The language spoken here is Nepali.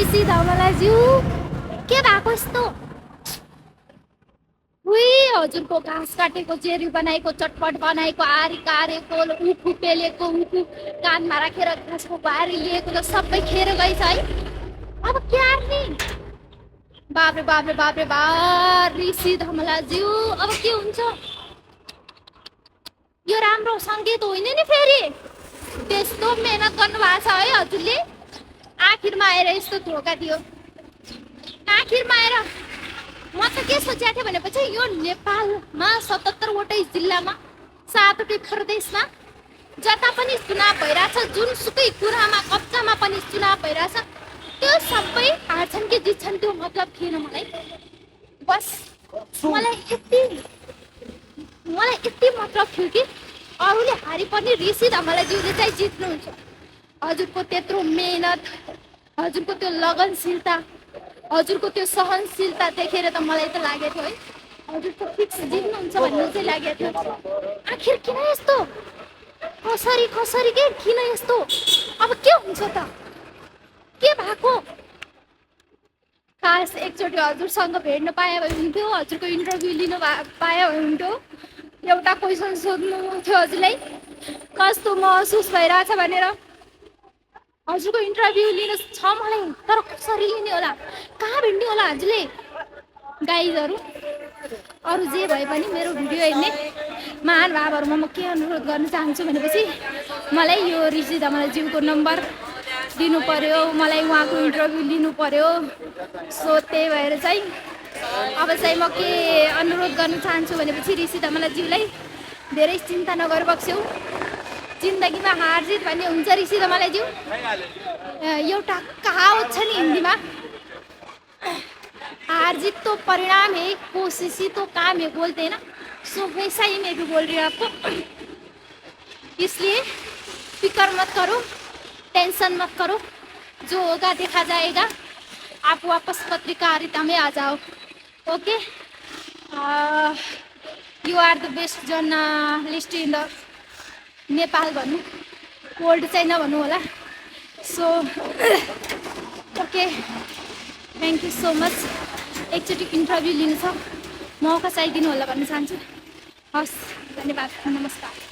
ऋषि धमलाज्यू के भएको यस्तो? हजुरको घाँस काटेको, जेरी बनाएको, चटपट बनाएको, आरी कारेको, उखु पेलेको, उखु कानमा राखेर घाँसको भारी लिएको त सबै खेर गएछ है। अब के गर्ने? बाप्रे बाप्रे बाप्रे बा ऋषि धमलाज्यू, अब के हुन्छ? यो राम्रो सङ्केत होइन नि फेरि। त्यस्तो मेहनत गर्नु भएको छ है हजुरले, आखिरमा आएर यस्तो धोका दियो। आखिरमा आएर म त के सोचेको थिएँ भनेपछि यो नेपालमा 77 वटै जिल्लामा 7 वटै प्रदेशमा जता पनि चुनाव भइरहेछ, जुनसुकै कुरामा कब्जामा पनि चुनाव भइरहेछ, त्यो सबै हार्छन् कि जित्छन् त्यो मतलब थिएन मलाई। बस मलाई यति मतलब थियो कि अरूले हारी पनि ऋषि धमलाज्यूले चाहिँ जित्नुहुन्छ। हजुरको त्यत्रो मेहनत, हजुरको त्यो लगनशीलता, हजुरको त्यो सहनशीलता देखेर त मलाई त लागेको थियो है हजुरको फिक्स जित्नुहुन्छ भन्ने चाहिँ लागेको थियो। आखिर किन यस्तो? कसरी के किन यस्तो? अब के हुन्छ त? के भएको? खास एकचोटि हजुरसँग भेट्न पाए भए हुन्थ्यो, हजुरको इन्टरभ्यू लिन पाए भए हुन्थ्यो। एउटा क्वेसन सोध्नु थियो हजुरलाई, कस्तो महसुस भइरहेछ भनेर। हजुरको इन्टरभ्यू लिनु छ मलाई, तर कसरी लिने होला, कहाँ भेट्ने होला हजुरले? गाइजहरू, अरू जे भए पनि मेरो भिडियो हेर्ने महानुभावहरूमा म के अनुरोध गर्न चाहन्छु भनेपछि मलाई यो ऋषि धमलाज्यूको नम्बर दिनु पर्यो, मलाई उहाँको इन्टरभ्यू लिनु पर्यो। सो त्यही भएर चाहिँ अब चाहिँ म के अनुरोध गर्न चाहन्छु भनेपछि ऋषि धमलाज्यूलाई धेरै चिन्ता नगर्बक्स्यौ। जिन्दगीमा हार जित भन्ने हुन्छ ऋषि धमलाज्यू। एउटा कहावत छ नि हिन्दीमा, हार जीत तो परिणाम है, कोशिश ही तो काम है बोलते हैं ना। सो वैसा ही मैं भी बोल रही हूँ आपको। इसलिए फिक्र मत करो, टेंशन मत करो, जो होगा देखा जाएगा। आप वापस पत्रकारिता में आ जाओ। Okay, you are the best journalist in the Nepal भन्नु, वर्ल्ड चाहिँ नभन्नु होला। So okay, thank you so much. एकचोटि इन्टरभ्यू लिनु छ, मौका चाहिदिनु होला भन्न चाहन्छु। हस्, धन्यवाद, नमस्कार।